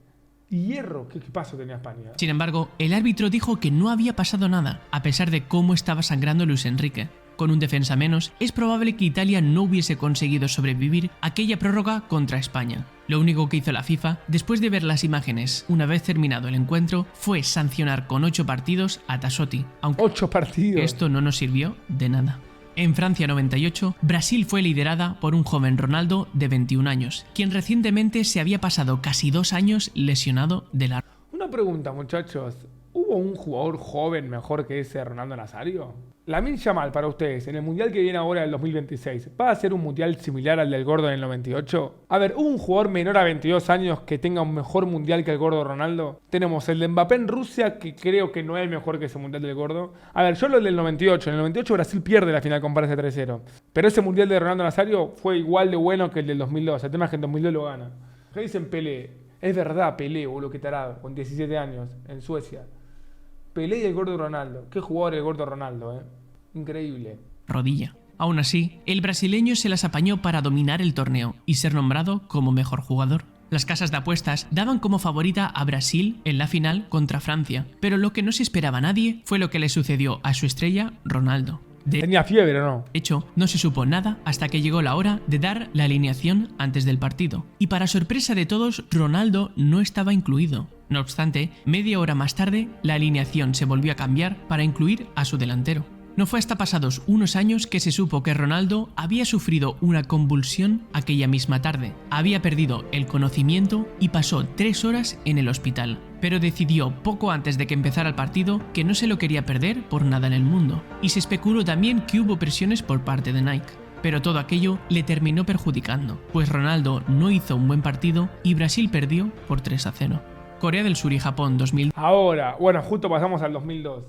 Y hierro, ¿qué paso tenía España? Sin embargo, el árbitro dijo que no había pasado nada, a pesar de cómo estaba sangrando Luis Enrique. Con un defensa menos, es probable que Italia no hubiese conseguido sobrevivir aquella prórroga contra España. Lo único que hizo la FIFA, después de ver las imágenes una vez terminado el encuentro, fue sancionar con 8 partidos a Tassotti, aunque 8 partidos. esto no nos sirvió de nada. En Francia 98, Brasil fue liderada por un joven Ronaldo de 21 años, quien recientemente se había pasado casi 2 años lesionado de la... Una pregunta, muchachos. ¿Hubo un jugador joven mejor que ese Ronaldo Nazario? Lamine Yamal, para ustedes, en el mundial que viene ahora, el 2026, ¿va a ser un mundial similar al del Gordo en el 98? A ver, ¿hubo un jugador menor a 22 años que tenga un mejor mundial que el Gordo Ronaldo? Tenemos el de Mbappé en Rusia, que creo que no es mejor que ese mundial del Gordo. A ver, yo lo del 98. En el 98 Brasil pierde la final con Francia 3-0. Pero ese mundial de Ronaldo Nazario fue igual de bueno que el del 2002. El tema es que en 2002 lo gana. ¿Qué dicen Pelé? Es verdad, Pelé, boludo, que tarado, con 17 años, en Suecia. Pelé y el Gordo Ronaldo. Qué jugador el Gordo Ronaldo, Increíble. rodilla. Aún así, el brasileño se las apañó para dominar el torneo y ser nombrado como mejor jugador. Las casas de apuestas daban como favorita a Brasil en la final contra Francia, pero lo que no se esperaba a nadie fue lo que le sucedió a su estrella, Ronaldo. ¿Tenía fiebre o no? De hecho, no se supo nada hasta que llegó la hora de dar la alineación antes del partido. Y para sorpresa de todos, Ronaldo no estaba incluido. No obstante, media hora más tarde, la alineación se volvió a cambiar para incluir a su delantero. No fue hasta pasados unos años que se supo que Ronaldo había sufrido una convulsión aquella misma tarde. Había perdido el conocimiento y pasó 3 horas en el hospital, pero decidió poco antes de que empezara el partido que no se lo quería perder por nada en el mundo. Y se especuló también que hubo presiones por parte de Nike. Pero todo aquello le terminó perjudicando, pues Ronaldo no hizo un buen partido y Brasil perdió por 3-0. Corea del Sur y Japón 2000. Ahora, bueno, justo pasamos al 2002.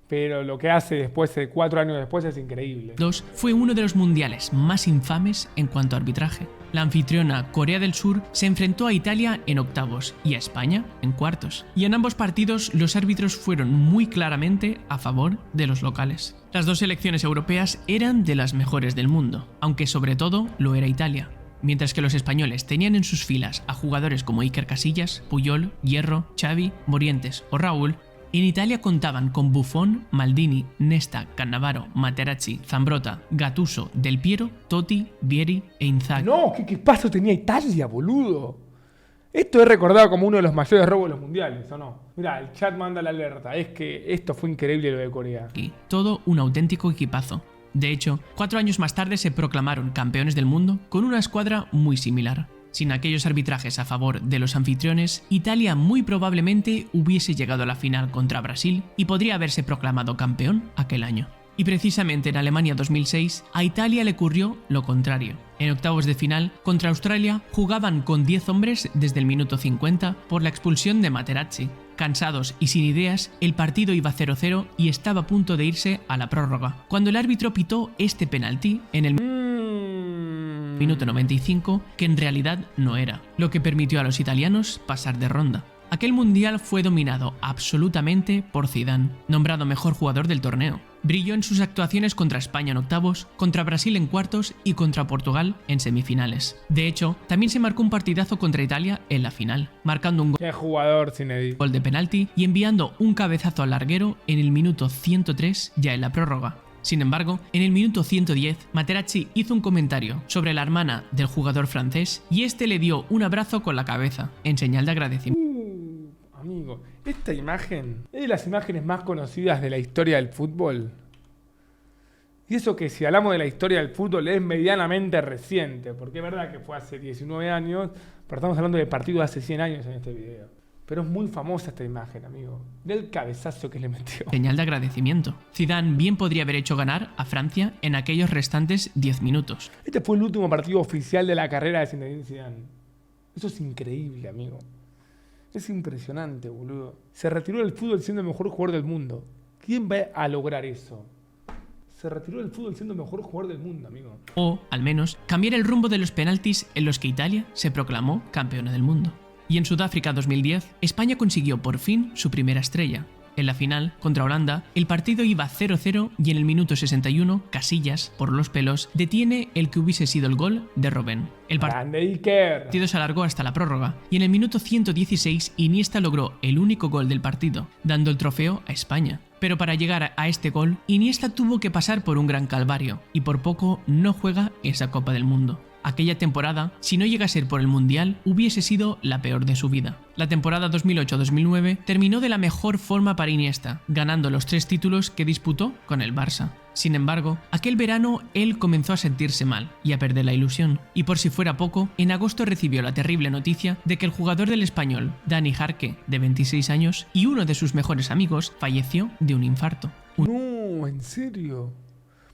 Pero lo que hace después, 4 años después, es increíble. Fue uno de los mundiales más infames en cuanto a arbitraje. La anfitriona Corea del Sur se enfrentó a Italia en octavos y a España en cuartos. Y en ambos partidos los árbitros fueron muy claramente a favor de los locales. Las dos selecciones europeas eran de las mejores del mundo, aunque sobre todo lo era Italia. Mientras que los españoles tenían en sus filas a jugadores como Iker Casillas, Puyol, Hierro, Xavi, Morientes o Raúl, en Italia contaban con Buffon, Maldini, Nesta, Cannavaro, Materazzi, Zambrotta, Gattuso, Del Piero, Totti, Vieri e Inzaghi. No, ¿qué paso tenía Italia, boludo? Esto es recordado como uno de los mayores robos de los mundiales, ¿o no? Mirá, el chat manda la alerta. Es que esto fue increíble lo de Corea. Y todo un auténtico equipazo. De hecho, 4 años más tarde se proclamaron campeones del mundo con una escuadra muy similar. Sin aquellos arbitrajes a favor de los anfitriones, Italia muy probablemente hubiese llegado a la final contra Brasil y podría haberse proclamado campeón aquel año. Y precisamente en Alemania 2006, a Italia le ocurrió lo contrario. En octavos de final, contra Australia, jugaban con 10 hombres desde el minuto 50 por la expulsión de Materazzi. Cansados y sin ideas, el partido iba 0-0 y estaba a punto de irse a la prórroga, cuando el árbitro pitó este penalti en el minuto 95, que en realidad no era, lo que permitió a los italianos pasar de ronda. Aquel mundial fue dominado absolutamente por Zidane, nombrado mejor jugador del torneo. Brilló en sus actuaciones contra España en octavos, contra Brasil en cuartos y contra Portugal en semifinales. De hecho, también se marcó un partidazo contra Italia en la final, marcando un ¡Qué jugador, Zinedine! gol de penalti y enviando un cabezazo al larguero en el minuto 103 ya en la prórroga. Sin embargo, en el minuto 110, Materazzi hizo un comentario sobre la hermana del jugador francés y este le dio un abrazo con la cabeza, en señal de agradecimiento. Amigo, esta imagen es de las imágenes más conocidas de la historia del fútbol. Y eso que si hablamos de la historia del fútbol es medianamente reciente, porque es verdad que fue hace 19 años, pero estamos hablando de partidos de hace 100 años en este video. Pero es muy famosa esta imagen, amigo, del cabezazo que le metió. Señal de agradecimiento. Zidane bien podría haber hecho ganar a Francia en aquellos restantes 10 minutos. Este fue el último partido oficial de la carrera de Zinedine Zidane. Eso es increíble, amigo. Es impresionante, boludo. Se retiró del fútbol siendo el mejor jugador del mundo. ¿Quién va a lograr eso? Se retiró del fútbol siendo el mejor jugador del mundo, amigo. O, al menos, cambiar el rumbo de los penaltis en los que Italia se proclamó campeona del mundo. Y en Sudáfrica 2010, España consiguió por fin su primera estrella. En la final, contra Holanda, el partido iba 0-0 y en el minuto 61, Casillas, por los pelos, detiene el que hubiese sido el gol de Robben. El partido se alargó hasta la prórroga y en el minuto 116 Iniesta logró el único gol del partido, dando el trofeo a España. Pero para llegar a este gol, Iniesta tuvo que pasar por un gran calvario y por poco no juega esa Copa del Mundo. Aquella temporada, si no llega a ser por el Mundial, hubiese sido la peor de su vida. La temporada 2008-2009 terminó de la mejor forma para Iniesta, ganando los 3 títulos que disputó con el Barça. Sin embargo, aquel verano él comenzó a sentirse mal y a perder la ilusión. Y por si fuera poco, en agosto recibió la terrible noticia de que el jugador del Español, Dani Jarque, de 26 años, y uno de sus mejores amigos, falleció de un infarto. No, ¿en serio?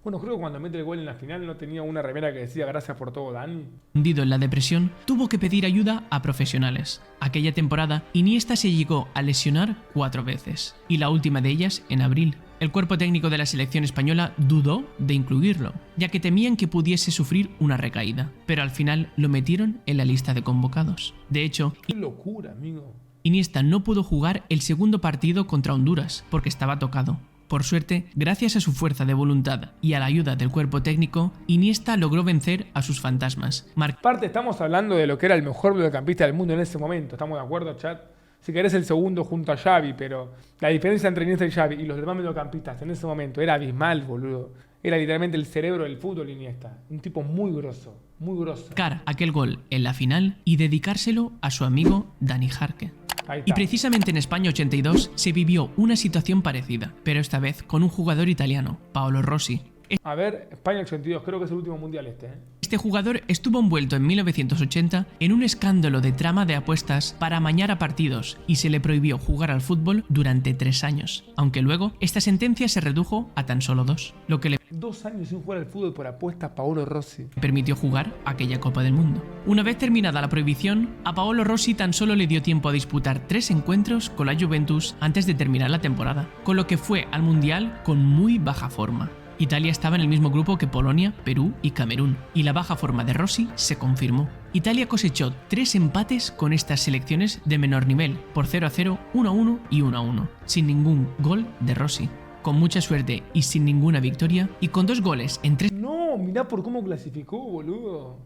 Bueno, creo que cuando mete el gol en la final no tenía una remera que decía gracias por todo, Dani. Hundido en la depresión, tuvo que pedir ayuda a profesionales. Aquella temporada, Iniesta se llegó a lesionar 4 veces, y la última de ellas en abril. El cuerpo técnico de la selección española dudó de incluirlo, ya que temían que pudiese sufrir una recaída, pero al final lo metieron en la lista de convocados. De hecho, ¡qué locura, amigo! Iniesta no pudo jugar el segundo partido contra Honduras, porque estaba tocado. Por suerte, gracias a su fuerza de voluntad y a la ayuda del cuerpo técnico, Iniesta logró vencer a sus fantasmas. Aparte, estamos hablando de lo que era el mejor mediocampista del mundo en ese momento. ¿Estamos de acuerdo, chat? Si querés el segundo junto a Xavi, pero la diferencia entre Iniesta y Xavi y los demás mediocampistas en ese momento era abismal, boludo. Era literalmente el cerebro del fútbol Iniesta. Un tipo muy grosso, muy grosso. Marcar aquel gol en la final y dedicárselo a su amigo Dani Jarque. Y precisamente en España 82 se vivió una situación parecida, pero esta vez con un jugador italiano, Paolo Rossi. A ver, España 82, creo que es el último mundial este, ¿eh? Este jugador estuvo envuelto en 1980 en un escándalo de trama de apuestas para amañar a partidos y se le prohibió jugar al fútbol durante 3 años, aunque luego esta sentencia se redujo a tan solo 2, lo que le 2 años sin jugar al fútbol por apuestas a Paolo Rossi. Permitió jugar aquella Copa del Mundo. Una vez terminada la prohibición, a Paolo Rossi tan solo le dio tiempo a disputar 3 encuentros con la Juventus antes de terminar la temporada, con lo que fue al Mundial con muy baja forma. Italia estaba en el mismo grupo que Polonia, Perú y Camerún, y la baja forma de Rossi se confirmó. Italia cosechó 3 empates con estas selecciones de menor nivel, por 0-0, 1-1 y 1-1, sin ningún gol de Rossi. Con mucha suerte y sin ninguna victoria, y con 2 goles en 3... No, mirá por cómo clasificó, boludo.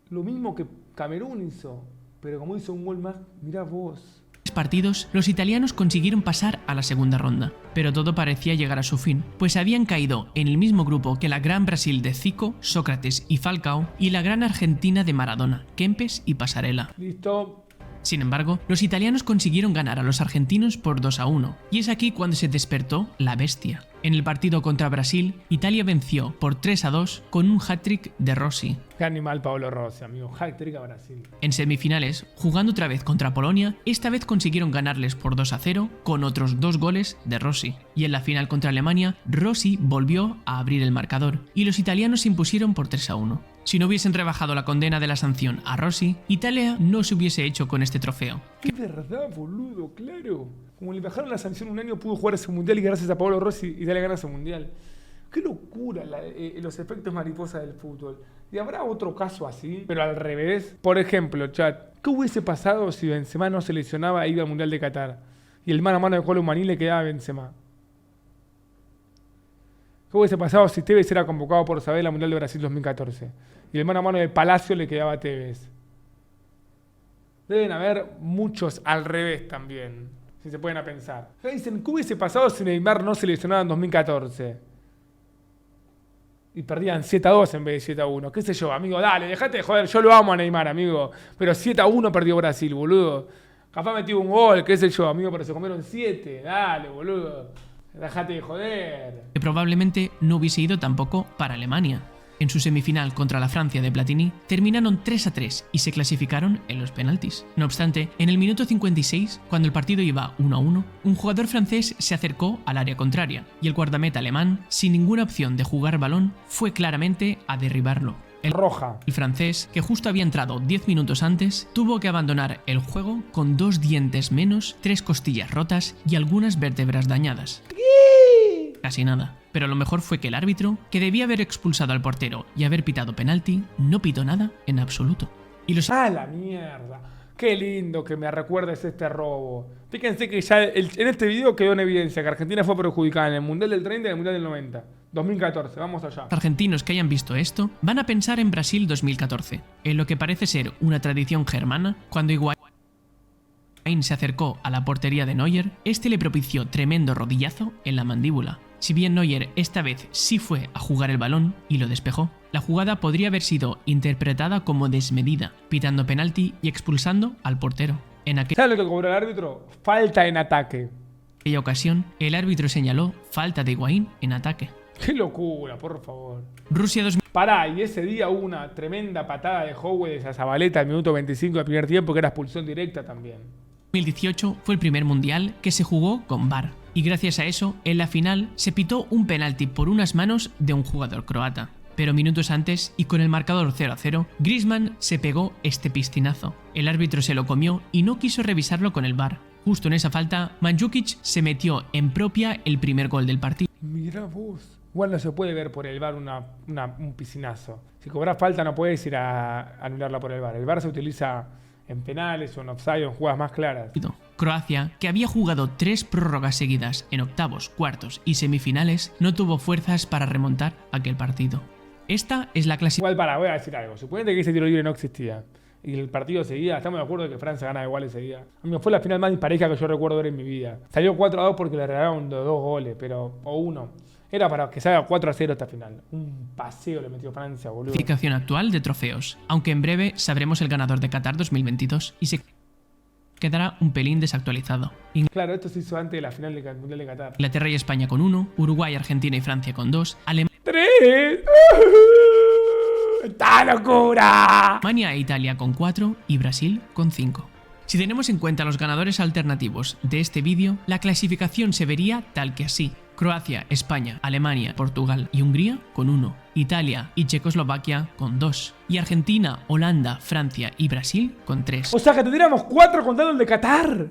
Lo mismo que Camerún hizo, pero como hizo un gol más, mirá vos. Partidos, los italianos consiguieron pasar a la segunda ronda, pero todo parecía llegar a su fin, pues habían caído en el mismo grupo que la gran Brasil de Zico, Sócrates y Falcao y la gran Argentina de Maradona, Kempes y Pasarela. Listo. Sin embargo, los italianos consiguieron ganar a los argentinos por 2-1, y es aquí cuando se despertó la bestia. En el partido contra Brasil, Italia venció por 3-2 con un hat-trick de Rossi. Qué animal Paolo Rossi, amigo. Hat-trick a Brasil. En semifinales, jugando otra vez contra Polonia, esta vez consiguieron ganarles por 2-0 con otros 2 goles de Rossi. Y en la final contra Alemania, Rossi volvió a abrir el marcador, y los italianos se impusieron por 3-1. Si no hubiesen rebajado la condena de la sanción a Rossi, Italia no se hubiese hecho con este trofeo. Es verdad, boludo, claro. Como le bajaron la sanción un año, pudo jugar ese mundial y gracias a Paolo Rossi Italia gana ese mundial. Qué locura los efectos mariposa del fútbol. ¿Y habrá otro caso así, pero al revés? Por ejemplo, chat, ¿qué hubiese pasado si Benzema no se lesionaba e iba al mundial de Qatar? Y el mano a mano de Kolo Muani le quedaba a Benzema. ¿Qué hubiese pasado si Tevez era convocado por Sabela al mundial de Brasil 2014? Y el mano a mano de Palacio le quedaba a Tevez. Deben haber muchos al revés también, si se pueden a pensar. Dicen, ¿qué hubiese pasado si Neymar no se lesionaba en 2014? Y perdían 7-2 en vez de 7-1. ¿Qué sé yo, amigo? Dale, dejate de joder. Yo lo amo a Neymar, amigo. Pero 7-1 perdió Brasil, boludo. Capaz metió un gol, qué sé yo, amigo, pero se comieron 7. Dale, boludo. Dejate de joder. Que probablemente no hubiese ido tampoco para Alemania. En su semifinal contra la Francia de Platini, terminaron 3-3 y se clasificaron en los penaltis. No obstante, en el minuto 56, cuando el partido iba 1-1, un jugador francés se acercó al área contraria y el guardameta alemán, sin ninguna opción de jugar balón, fue claramente a derribarlo. El francés, que justo había entrado 10 minutos antes, tuvo que abandonar el juego con 2 dientes menos, 3 costillas rotas y algunas vértebras dañadas. Casi nada. Pero lo mejor fue que el árbitro, que debía haber expulsado al portero y haber pitado penalti, no pitó nada en absoluto. Y los... ¡Ah, la mierda! ¡Qué lindo que me recuerdes este robo! Fíjense que ya en este video quedó en evidencia que Argentina fue perjudicada en el Mundial del 30 y en el Mundial del 90. 2014, vamos allá. Los argentinos que hayan visto esto van a pensar en Brasil 2014, en lo que parece ser una tradición germana, cuando Higuaín se acercó a la portería de Neuer, este le propició tremendo rodillazo en la mandíbula. Si bien Neuer esta vez sí fue a jugar el balón y lo despejó, la jugada podría haber sido interpretada como desmedida, pitando penalti y expulsando al portero. ¿Sabes lo que cobró el árbitro? Falta en ataque. En aquella ocasión, el árbitro señaló falta de Higuaín en ataque. ¡Qué locura, por favor! Rusia 2000... Pará, y ese día hubo una tremenda patada de Howe de Zabaleta al minuto 25 del primer tiempo, que era expulsión directa también. 2018 fue el primer mundial que se jugó con VAR, y gracias a eso, en la final se pitó un penalti por unas manos de un jugador croata. Pero minutos antes, y con el marcador 0-0, Griezmann se pegó este pistinazo. El árbitro se lo comió y no quiso revisarlo con el VAR. Justo en esa falta, Mandžukić se metió en propia el primer gol del partido. Mirá vos. Igual no se puede ver por el VAR un piscinazo. Si cobras falta no puedes ir a anularla por el VAR. El VAR se utiliza en penales o en offside o en jugadas más claras. Croacia, que había jugado 3 prórrogas seguidas en octavos, cuartos y semifinales, no tuvo fuerzas para remontar aquel partido. Esta es la clasificación. Igual voy a decir algo. Suponete que ese tiro libre no existía y el partido seguía. Estamos de acuerdo que Francia gana igual ese día. A mí fue la final más dispareja que yo recuerdo ver en mi vida. Salió 4-2 porque le regalaron 2 goles, o 1. Era para que salga 4-0 esta final. Un paseo le metió Francia, boludo. Clasificación actual de trofeos, aunque en breve sabremos el ganador de Qatar 2022 y se quedará un pelín desactualizado. Claro, esto se hizo antes de la final del Mundial de Qatar. Inglaterra y España con 1, Uruguay, Argentina y Francia con 2, Alemania 3. ¡Esta locura! e Italia con 4 y Brasil con 5. Si tenemos en cuenta los ganadores alternativos de este vídeo, la clasificación se vería tal que así. Croacia, España, Alemania, Portugal y Hungría con 1, Italia y Checoslovaquia con 2, y Argentina, Holanda, Francia y Brasil con 3. O sea que tendríamos 4 contando el de Qatar.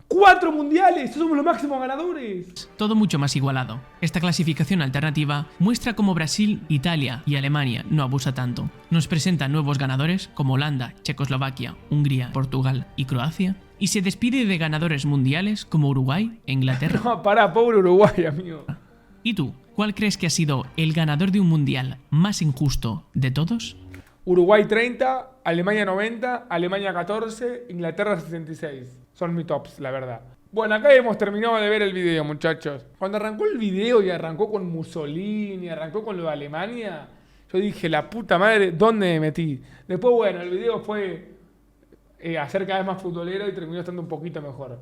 4 mundiales, somos los máximos ganadores. Todo mucho más igualado. Esta clasificación alternativa muestra cómo Brasil, Italia y Alemania no abusa tanto. Nos presenta nuevos ganadores como Holanda, Checoslovaquia, Hungría, Portugal y Croacia, y se despide de ganadores mundiales como Uruguay e Inglaterra. No, pará, pobre Uruguay, amigo. ¿Y tú? ¿Cuál crees que ha sido el ganador de un mundial más injusto de todos? Uruguay 30, Alemania 90, Alemania 14, Inglaterra 66. Son mis tops, la verdad. Bueno, acá hemos terminado de ver el video, muchachos. Cuando arrancó el video y arrancó con Mussolini, arrancó con lo de Alemania, yo dije, la puta madre, ¿dónde me metí? Después, bueno, el video fue a ser cada vez más futbolero y terminó estando un poquito mejor.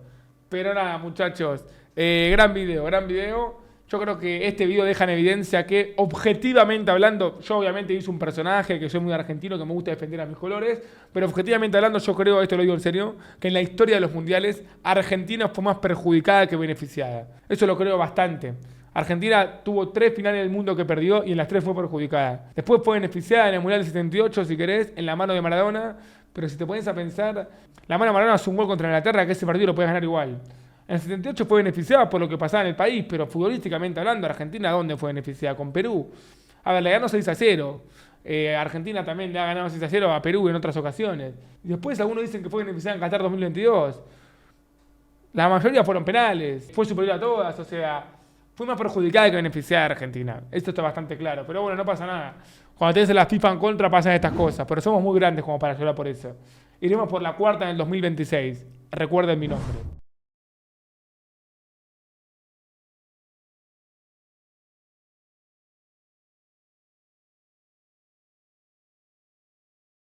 Pero nada, muchachos, gran video. Yo creo que este video deja en evidencia que, objetivamente hablando, yo obviamente hice un personaje, que soy muy argentino, que me gusta defender a mis colores, pero objetivamente hablando yo creo, esto lo digo en serio, que en la historia de los mundiales, Argentina fue más perjudicada que beneficiada. Eso lo creo bastante. Argentina tuvo 3 finales del mundo que perdió y en las 3 fue perjudicada. Después fue beneficiada en el Mundial del 78, si querés, en la mano de Maradona, pero si te pones a pensar, la mano de Maradona hace un gol contra Inglaterra, que ese partido lo puedes ganar igual. En el 78 fue beneficiada por lo que pasaba en el país, pero futbolísticamente hablando, Argentina, ¿dónde fue beneficiada? Con Perú. A ver, le ganó 6-0. Argentina también le ha ganado 6-0 a Perú en otras ocasiones. Y después algunos dicen que fue beneficiada en Qatar 2022. La mayoría fueron penales. Fue superior a todas, o sea, fue más perjudicada que beneficiada a Argentina. Esto está bastante claro. Pero bueno, no pasa nada. Cuando tenés la FIFA en contra pasan estas cosas. Pero somos muy grandes como para llorar por eso. Iremos por la 4ª en el 2026. Recuerden mi nombre.